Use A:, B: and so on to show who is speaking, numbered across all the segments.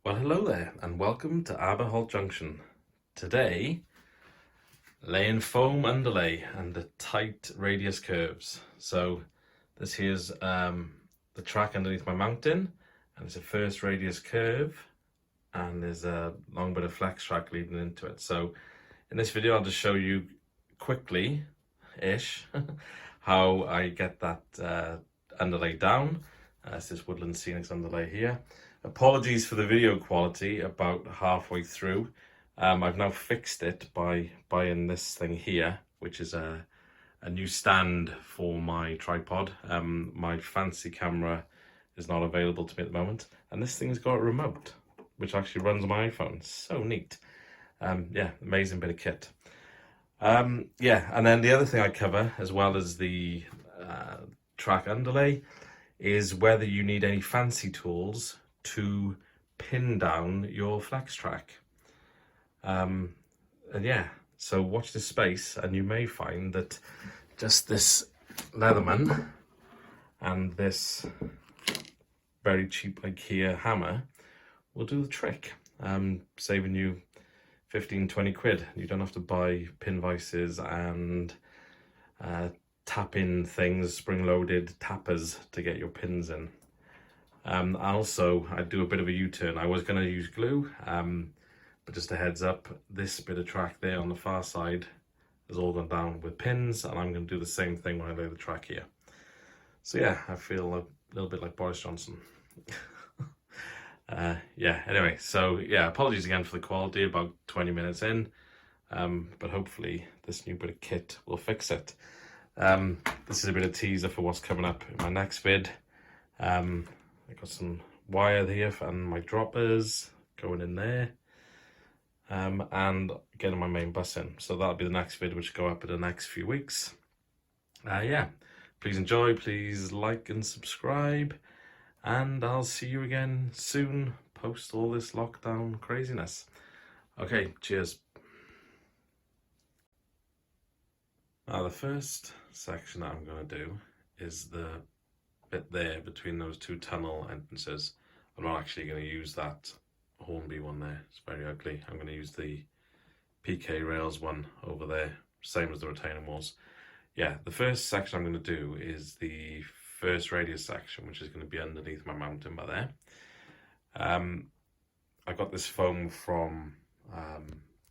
A: Well, hello there, and welcome to Aberholt Junction. Today, laying foam underlay and the tight radius curves. So this here's the track underneath my mountain, and it's a first radius curve, and there's a long bit of flex track leading into it. So in this video, I'll just show you quickly-ish how I get that underlay down. It's this woodland scenics underlay here. Apologies for the video quality about halfway through. I've now fixed it by buying this thing here, which is a new stand for my tripod. My fancy camera is not available to me at the moment, and this thing's got a remote, which actually runs my iPhone. So neat. Yeah, amazing bit of kit. Yeah, and then the other thing I cover, as well as the track underlay, is whether you need any fancy tools to pin down your flex track. And yeah, so watch this space and you may find that just this leatherman and this very cheap IKEA hammer will do the trick, saving you 15-20 quid. You don't have to buy pin vices and tap-in things, spring-loaded tappers to get your pins in. Also, I do a bit of a U-turn. I was going to use glue, but just a heads up, this bit of track there on the far side has all gone down with pins, and I'm going to do the same thing when I lay the track here. So yeah, I feel a little bit like Boris Johnson. Yeah, anyway, so yeah, apologies again for the quality, about 20 minutes in, but hopefully this new bit of kit will fix it. This is a bit of teaser for what's coming up in my next vid. I got some wire here and my droppers going in there, and getting my main bus in. So that'll be the next vid, which will go up in the next few weeks. Yeah, please enjoy, please like and subscribe, and I'll see you again soon post all this lockdown craziness. Okay, cheers. Now the first section that I'm going to do is the bit there between those two tunnel entrances. I'm not actually going to use that Hornby one there, it's very ugly. I'm going to use the PK rails one over there, same as the retaining walls. Yeah, the first section I'm going to do is the first radius section, which is going to be underneath my mountain by there. I got this foam from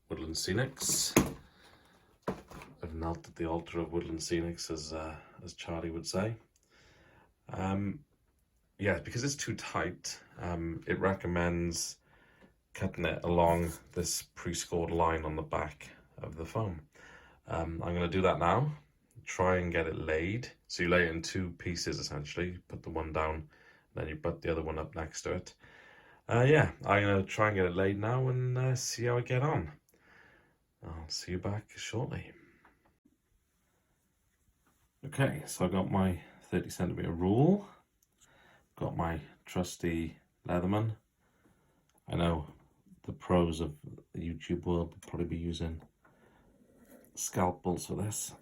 A: Woodland Scenics. I've knelt at the altar of Woodland Scenics, as Charlie would say. Yeah, because it's too tight, it recommends cutting it along this pre-scored line on the back of the foam. I'm going to do that now, try and get it laid. So you lay it in two pieces essentially, put the one down, then you put the other one up next to it. Yeah, I'm going to try and get it laid now and see how I get on. I'll see you back shortly. Okay, so I got my 30cm rule, got my trusty leatherman. I know the pros of the YouTube world will probably be using scalpels for this,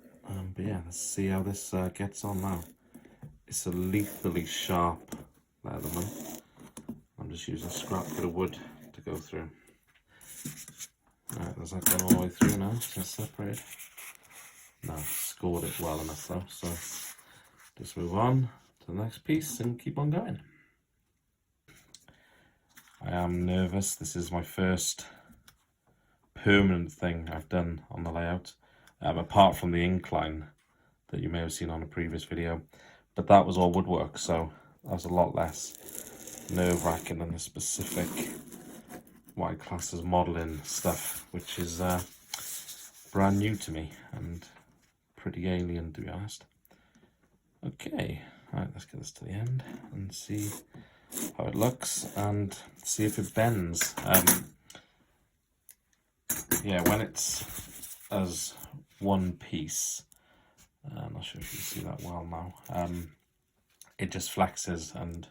A: but yeah, let's see how this gets on now. It's a lethally sharp leatherman. I'm just using a scrap bit of wood to go through. Alright, there's that going all the way through now, so it's separated. No, scored it well enough though, so just move on to the next piece and keep on going. I am nervous. This is my first permanent thing I've done on the layout, apart from the incline that you may have seen on a previous video, but that was all woodwork, so that was a lot less nerve-wracking than the specific what I class as modelling stuff, which is brand new to me and pretty alien, to be honest. Okay, right, let's get this to the end and see how it looks and see if it bends. Yeah, when it's as one piece, I'm not sure if you see that well now, it just flexes and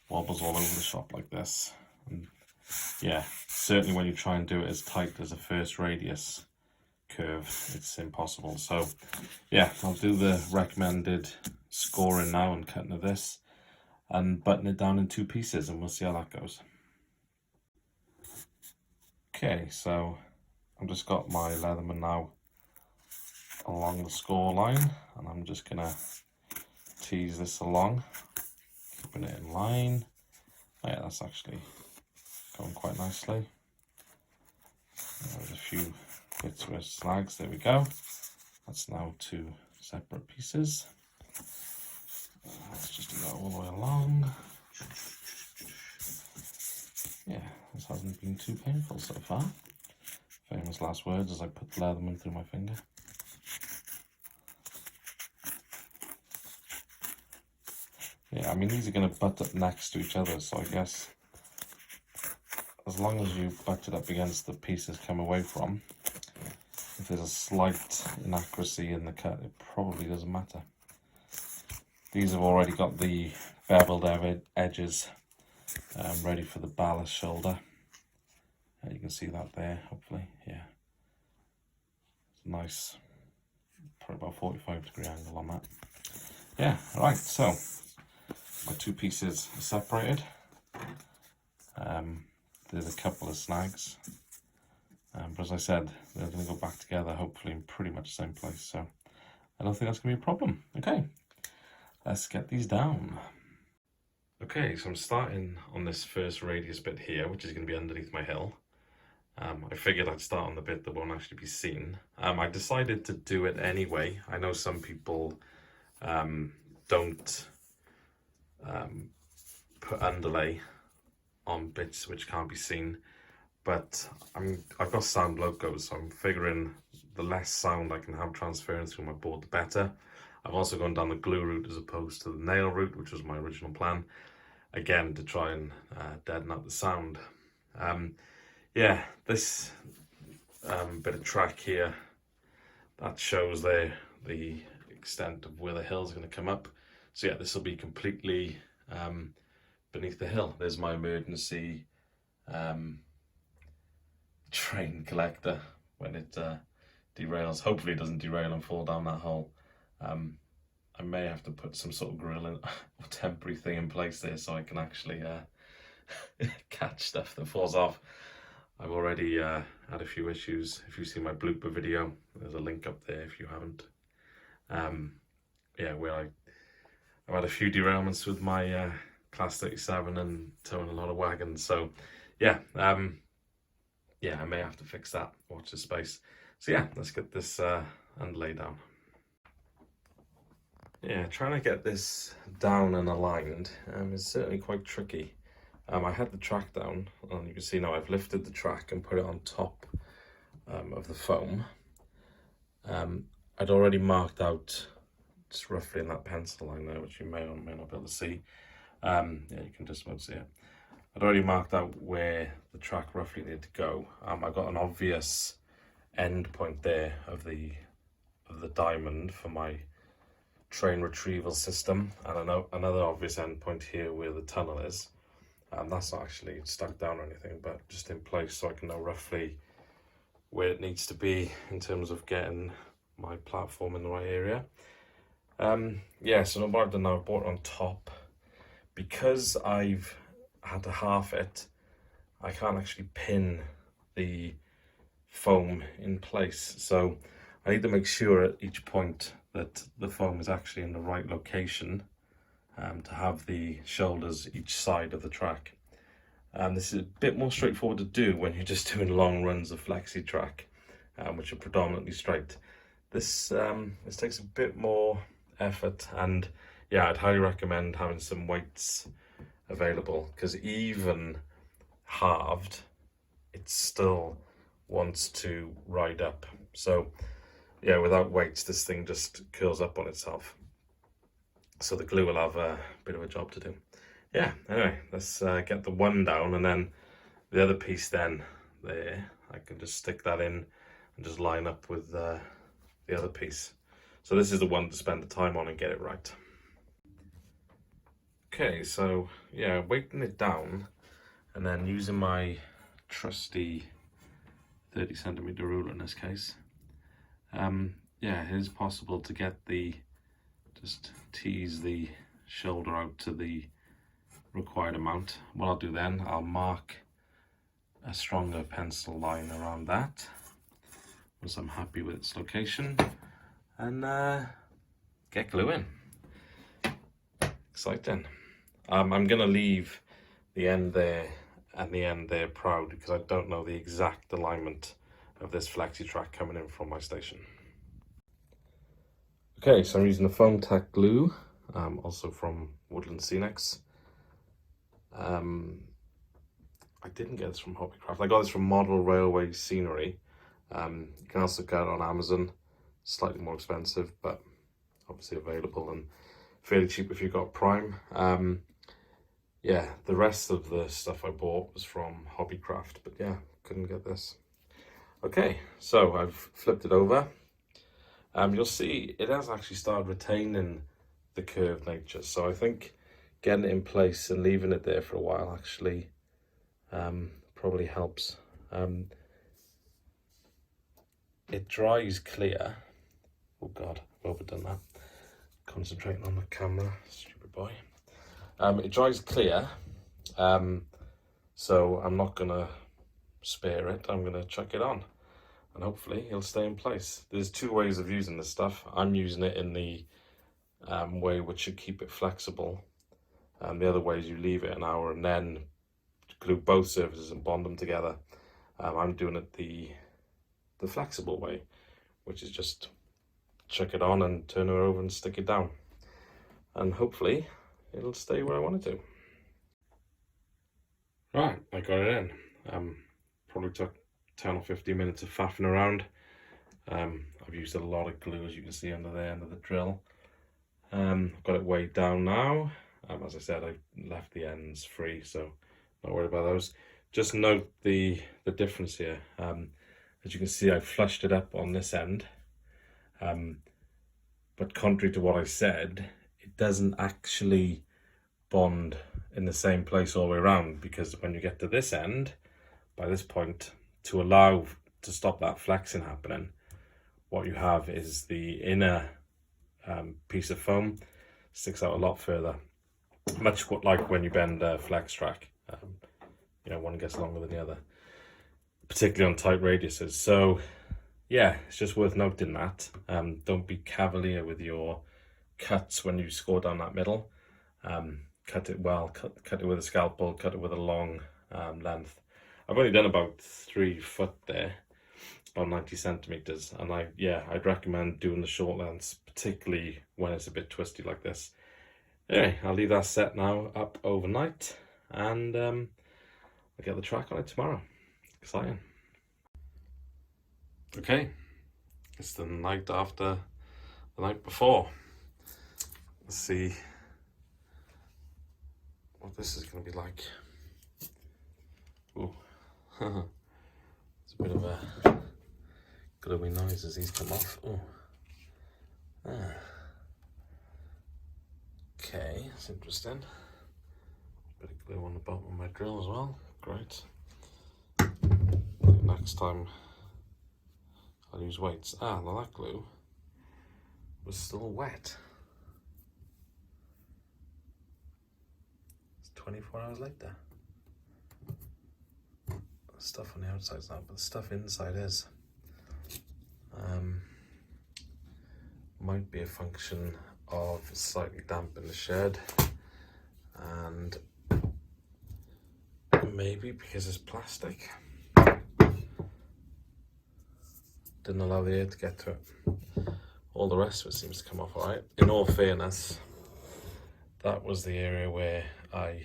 A: wobbles all over the shop like this. And yeah, certainly when you try and do it as tight as a first radius curve, it's impossible. So yeah, I'll do the recommended scoring now and cutting of this and button it down in two pieces, and we'll see how that goes. Okay, so I've just got my leatherman now along the score line, and I'm just gonna tease this along, keeping it in line. Oh yeah, that's actually going quite nicely. There's a few bits with snags, there we go. That's now 2 separate pieces. Let's just do that all the way along. Yeah, this hasn't been too painful so far. Famous last words as I put the leatherman through my finger. Yeah, I mean, these are going to butt up next to each other, so I guess as long as you butt it up against the pieces come away from, if there's a slight inaccuracy in the cut, it probably doesn't matter. These have already got the beveled edges ready for the ballast shoulder. You can see that there, hopefully, yeah. It's a nice, probably about 45-degree angle on that. Yeah, right, so my 2 pieces are separated. There's a couple of snags, but as I said, they're going to go back together, hopefully in pretty much the same place, so I don't think that's going to be a problem. Okay, let's get these down. Okay, so I'm starting on this first radius bit here, which is going to be underneath my hill. I figured I'd start on the bit that won't actually be seen. I decided to do it anyway. I know some people don't put underlay on bits which can't be seen, but I've got sound locos, so I'm figuring the less sound I can have transferring through my board, the better. I've also gone down the glue route as opposed to the nail route, which was my original plan, again to try and deaden out the sound. Yeah, this bit of track here, that shows there the extent of where the hill's going to come up. So yeah, this will be completely beneath the hill. There's my emergency train collector when it derails. Hopefully it doesn't derail and fall down that hole. I may have to put some sort of grill in, or temporary thing in place there so I can actually catch stuff that falls off. I've already had a few issues. If you've seen my blooper video, there's a link up there if you haven't. Yeah, where I've had a few derailments with my Class 37 and towing a lot of wagons. So yeah, yeah, I may have to fix that. Watch this space. So yeah, let's get this underlay down. Yeah, trying to get this down and aligned is certainly quite tricky. I had the track down, and you can see now I've lifted the track and put it on top of the foam. I'd already marked out just roughly in that pencil line there, which you may or may not be able to see. Yeah, you can just about see it. I'd already marked out where the track roughly needed to go. I've got an obvious end point there of the diamond for my train retrieval system, and another obvious end point here where the tunnel is. That's not actually stuck down or anything, but just in place so I can know roughly where it needs to be in terms of getting my platform in the right area. Yeah, so what I've done now, I've brought it on top. Because I've had to half it, I can't actually pin the foam in place. So I need to make sure at each point that the foam is actually in the right location to have the shoulders each side of the track. This is a bit more straightforward to do when you're just doing long runs of flexi track, which are predominantly straight. This takes a bit more effort, and yeah, I'd highly recommend having some weights available, because even halved, it still wants to ride up. So yeah, without weights, this thing just curls up on itself. So the glue will have a bit of a job to do. Yeah, anyway, let's get the one down, and then the other piece then there, I can just stick that in and just line up with the other piece. So this is the one to spend the time on and get it right. Okay, so yeah, weighting it down and then using my trusty 30cm ruler in this case. Yeah, it is possible to get just tease the shoulder out to the required amount. What I'll do then, I'll mark a stronger pencil line around that once I'm happy with its location, and get gluing. Exciting. I'm gonna leave the end there and the end there proud because I don't know the exact alignment of this flexi track coming in from my station. Okay, so I'm using the foam tack glue, also from Woodland Scenics. I didn't get this from Hobbycraft. I got this from Model Railway Scenery. You can also get it on Amazon. Slightly more expensive, but obviously available and fairly cheap if you've got Prime. Yeah, the rest of the stuff I bought was from Hobbycraft, but yeah, couldn't get this. Okay, so I've flipped it over. You'll see it has actually started retaining the curved nature. So I think getting it in place and leaving it there for a while actually probably helps. It dries clear. Oh God, I've overdone that. Concentrating on the camera, stupid boy. It dries clear, so I'm not gonna spare it. I'm gonna chuck it on, and hopefully it'll stay in place. There's two ways of using this stuff. I'm using it in the way which should keep it flexible. The other way is you leave it an hour and then glue both surfaces and bond them together. I'm doing it the flexible way, which is just chuck it on and turn it over and stick it down, and hopefully it'll stay where I want it to. Right, I got it in. Probably took 10 or 15 minutes of faffing around. I've used a lot of glue, as you can see under the end of the drill. I've got it weighed down now. As I said, I left the ends free, so not worried about those. Just note the difference here. As you can see, I flushed it up on this end. But contrary to what I said, it doesn't actually bond in the same place all the way around, because when you get to this end, by this point, to stop that flexing happening, what you have is the inner piece of foam sticks out a lot further, much like when you bend a flex track. You know, one gets longer than the other, particularly on tight radiuses. So yeah, it's just worth noting that. Don't be cavalier with your cuts when you score down that middle. Cut it well, cut it with a scalpel, cut it with a long length. I've only done about 3 foot there, about 90 centimeters, and I'd recommend doing the short lengths, particularly when it's a bit twisty like this. Anyway, I'll leave that set now up overnight, and I'll get the track on it tomorrow. Exciting. Okay, it's the night after the night before. Let's see what this is going to be like. Ooh. It's a bit of a gluey noise as these come off. Ooh. Okay, that's interesting. Bit of glue on the bottom of my drill as well. Great. Next time I'll use weights. Now that glue was still wet. It's 24 hours later. The stuff on the outside's not, but the stuff inside is. Might be a function of slightly damp in the shed, and maybe because it's plastic. Didn't allow the air to get to it. All the rest of it seems to come off alright. In all fairness, that was the area where I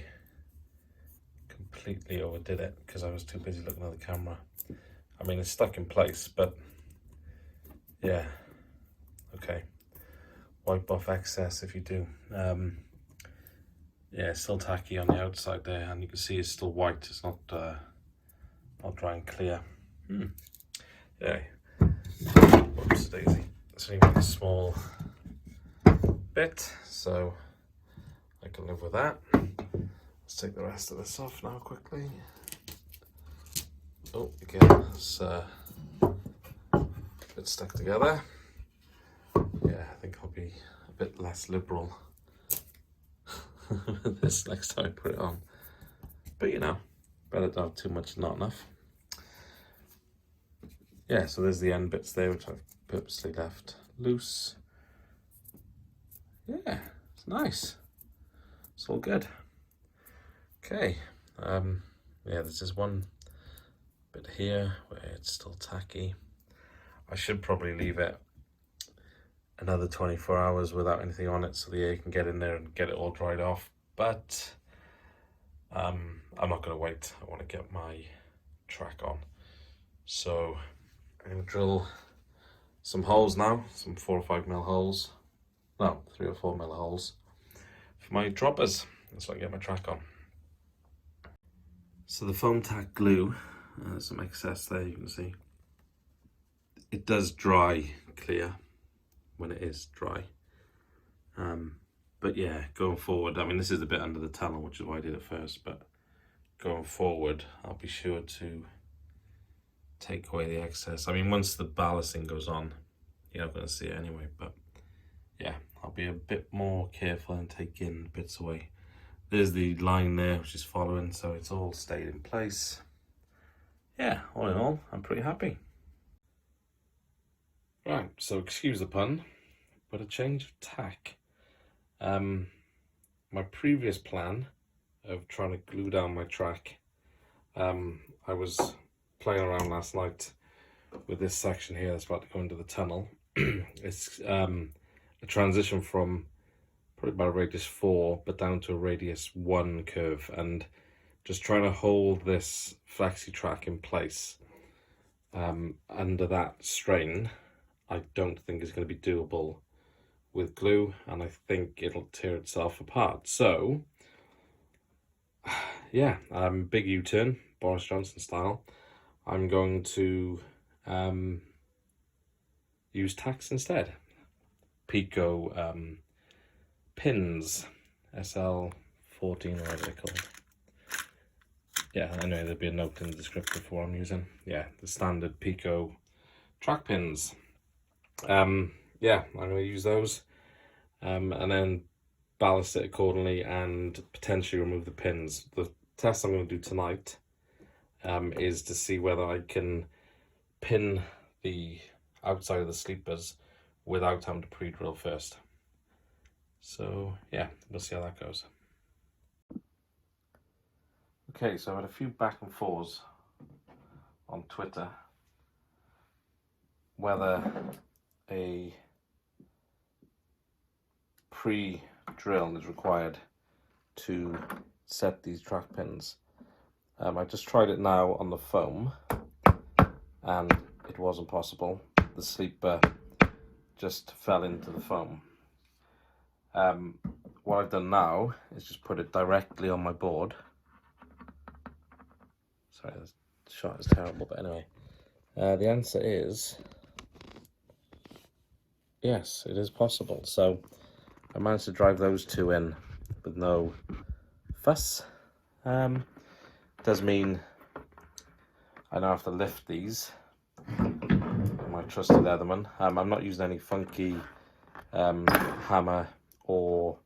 A: completely overdid it because I was too busy looking at the camera. I mean, it's stuck in place, but yeah, okay. Wipe off excess if you do. Yeah, it's still tacky on the outside there, and you can see it's still white. It's not dry and clear. Yeah. Whoops daisy. It's only a small bit, so I can live with that. Let's take the rest of this off now quickly. Oh, again, it's a bit stuck together. Yeah, I think I'll be a bit less liberal with this next time I put it on. But you know, Better to have too much, not enough. Yeah, so there's the end bits there, which I've purposely left loose. Yeah, it's nice. It's all good. Okay, yeah, there's just one bit here where it's still tacky. I should probably leave it another 24 hours without anything on it so the air can get in there and get it all dried off, but I'm not going to wait. I want to get my track on. So I'm going to drill some holes now, some 4 or 5 mil holes. No, 3 or 4 mil holes for my droppers, so I can get my track on. So the foam tack glue, some excess there, you can see. It does dry clear when it is dry. But yeah, going forward, I mean, this is the bit under the tunnel, which is why I did it first, but going forward, I'll be sure to take away the excess. I mean, once the ballasting goes on, you're not going to see it anyway, but yeah, I'll be a bit more careful and taking bits away. There's the line there, which is following, so it's all stayed in place. Yeah, all in all, I'm pretty happy. Right, so excuse the pun, but a change of tack. My previous plan of trying to glue down my track, I was playing around last night with this section here that's about to go into the tunnel. It's a transition from probably about a radius 4 but down to a radius 1 curve, and just trying to hold this flexi track in place under that strain I don't think is going to be doable with glue, and I think it'll tear itself apart. So yeah, big U-turn, Boris Johnson style. I'm going to use tacks instead. Pico pins, SL14, whatever they're called. Yeah, anyway, there'll be a note in the description for what I'm using. Yeah, the standard Pico track pins. Yeah, I'm going to use those and then ballast it accordingly and potentially remove the pins. The test I'm going to do tonight is to see whether I can pin the outside of the sleepers without having to pre-drill first. So yeah, we'll see how that goes. Okay, so I had a few back and forths on Twitter whether a pre-drill is required to set these track pins. I just tried it now on the foam and it wasn't possible. The sleeper just fell into the foam. What I've done now is just put it directly on my board. Sorry, the shot is terrible, but anyway. The answer is yes, it is possible. So I managed to drive those two in with no fuss. Does mean I now have to lift these. My trusty leatherman. I'm not using any funky hammer or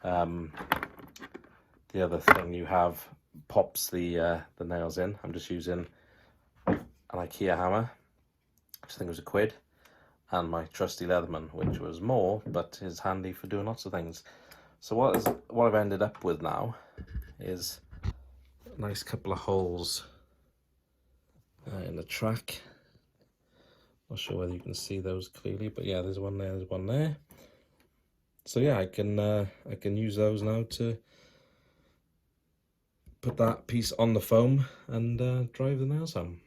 A: the other thing you have pops the nails in. I'm just using an IKEA hammer, which I think was £1, and my trusty leatherman, which was more, but is handy for doing lots of things. So what I've ended up with now is a nice couple of holes in the track. Not sure whether you can see those clearly, but yeah, there's one there, there's one there. So yeah, I can use those now to put that piece on the foam and drive the nails home.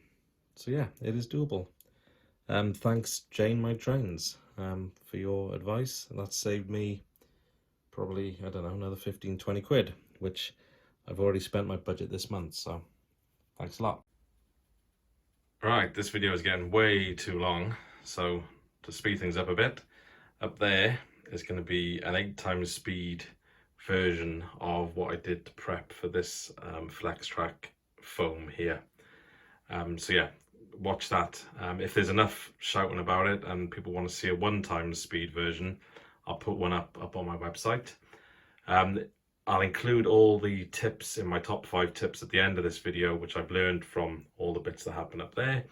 A: So yeah, it is doable. Thanks Jane My Trains for your advice. That saved me probably, I don't know, another 15-20 quid, which I've already spent my budget this month, so thanks a lot. Right, this video is getting way too long, so to speed things up a bit, up there is going to be an 8x speed version of what I did to prep for this flex track foam here. So yeah, watch that. If there's enough shouting about it and people want to see a 1x speed version, I'll put one up on my website. I'll include all the tips in my top 5 tips at the end of this video, which I've learned from all the bits that happen up there.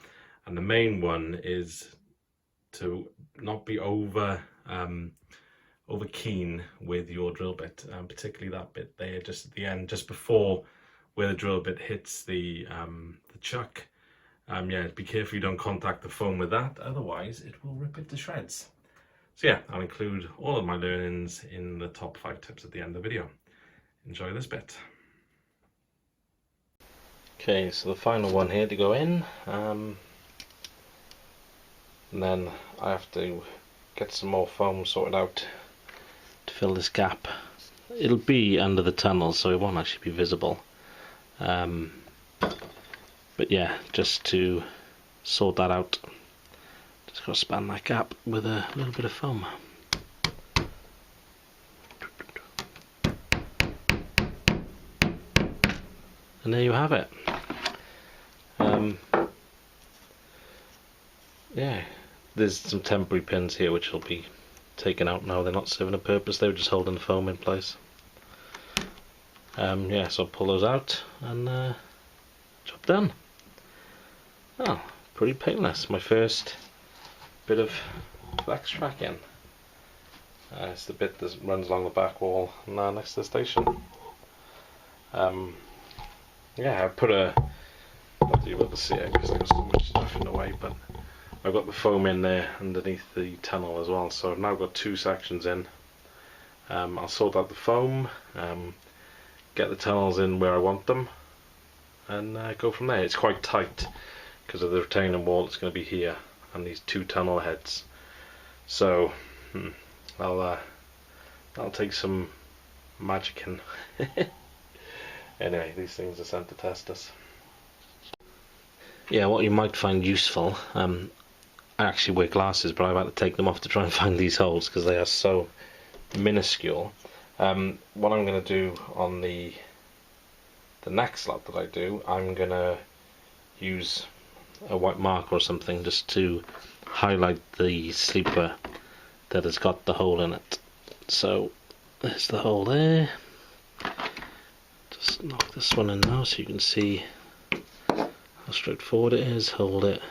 A: And the main one is to not be over keen with your drill bit, particularly that bit there just at the end, just before where the drill bit hits the chuck. Yeah, be careful you don't contact the foam with that, otherwise it will rip it to shreds. So yeah, I'll include all of my learnings in the top 5 tips at the end of the video. Enjoy this bit. Okay, so the final one here to go in, and then I have to get some more foam sorted out to fill this gap. It'll be under the tunnel, so it won't actually be visible. But yeah, just to sort that out, just got to span that gap with a little bit of foam. And there you have it. Yeah, there's some temporary pins here which will be taken out now. They're not serving a purpose, they were just holding the foam in place. Yeah, so I'll pull those out and job done. Oh, pretty painless. My first bit of flex tracking. It's the bit that runs along the back wall next to the station. Yeah, I put a, not that you'll be able to see it because I've got so much stuff in the way, but I've got the foam in there underneath the tunnel as well, so I've now got 2 sections in. I'll sort out the foam, get the tunnels in where I want them, and go from there. It's quite tight because of the retaining wall that's going to be here and these 2 tunnel heads, so I'll take some magicking. Anyway, these things are sent to test us. Yeah, what you might find useful, I actually wear glasses, but I've had to take them off to try and find these holes because they are so minuscule. What I'm going to do on the next slot that I do, I'm going to use a white marker or something just to highlight the sleeper that has got the hole in it. So there's the hole there. Just knock this one in now so you can see how straightforward it is. Hold it.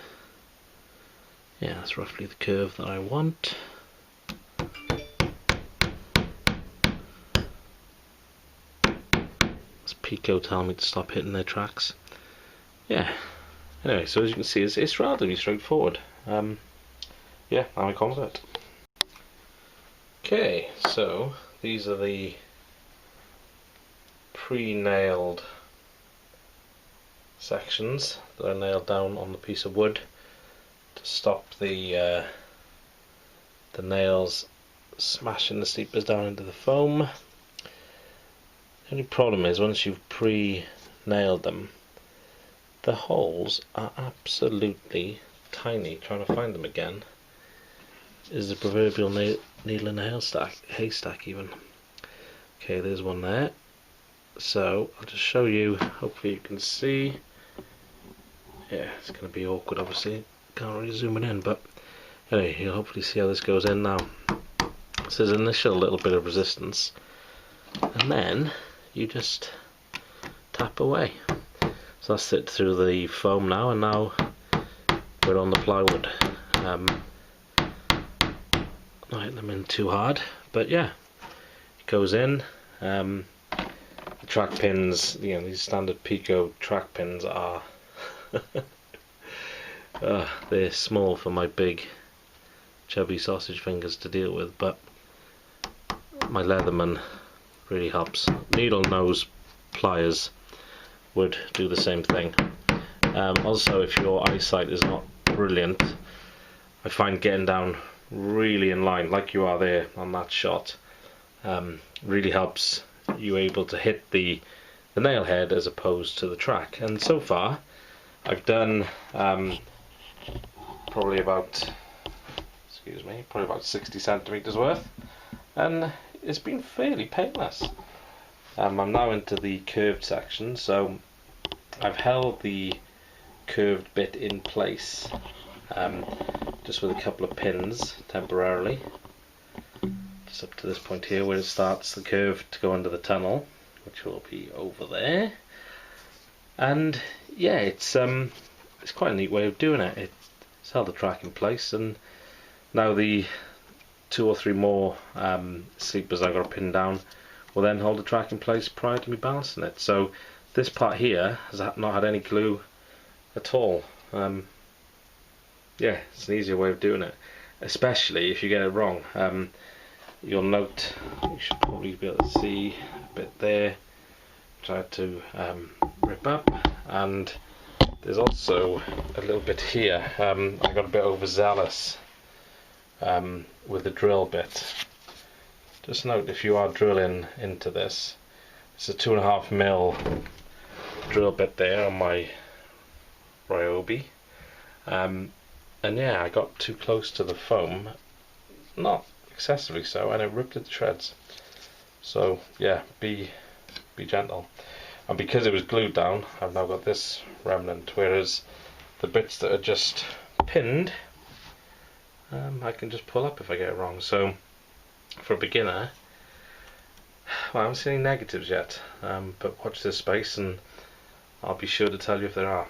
A: Yeah, that's roughly the curve that I want. This Pico telling me to stop hitting their tracks. Yeah. Anyway, so as you can see, it's relatively straightforward. Yeah, I'm confident. Okay, so these are the pre-nailed sections that I nailed down on the piece of wood to stop the nails smashing the sleepers down into the foam. The only problem is once you've pre-nailed them, the holes are absolutely tiny. Trying to find them again is the proverbial needle in a haystack even. Okay, there's one there. So I'll just show you, hopefully you can see. Yeah, it's going to be awkward obviously, can't really zoom it in, but anyway, you'll hopefully see how this goes in now. So there's an initial little bit of resistance, and then you just tap away. So that's it through the foam now, and now we're on the plywood. Not hitting them in too hard, but yeah, it goes in. The track pins, you know, these standard Pico track pins are they're small for my big chubby sausage fingers to deal with, but my leatherman really helps. Needle nose pliers would do the same thing. Also, if your eyesight is not brilliant, I find getting down really in line like you are there on that shot really helps you able to hit the nail head as opposed to the track. And so far I've done probably about 60 centimeters worth, and it's been fairly painless. I'm now into the curved section, so I've held the curved bit in place just with a couple of pins temporarily, just up to this point here where it starts the curve to go under the tunnel, which will be over there. And yeah, it's quite a neat way of doing it. It's held the track in place, and now the 2 or 3 more sleepers I've got to pin down will then hold the track in place prior to me balancing it. So this part here has not had any glue at all. Yeah, it's an easier way of doing it, especially if you get it wrong. You'll note, you should probably be able to see a bit there, tried to rip up, and there's also a little bit here. I got a bit overzealous with the drill bit. Just note, if you are drilling into this, it's a 2.5mm drill bit there on my Ryobi, and yeah, I got too close to the foam, not excessively so, and it ripped it to shreds. So yeah, be gentle. And because it was glued down, I've now got this remnant, whereas the bits that are just pinned, I can just pull up if I get it wrong. So for a beginner, well, I haven't seen any negatives yet, but watch this space and I'll be sure to tell you if there are.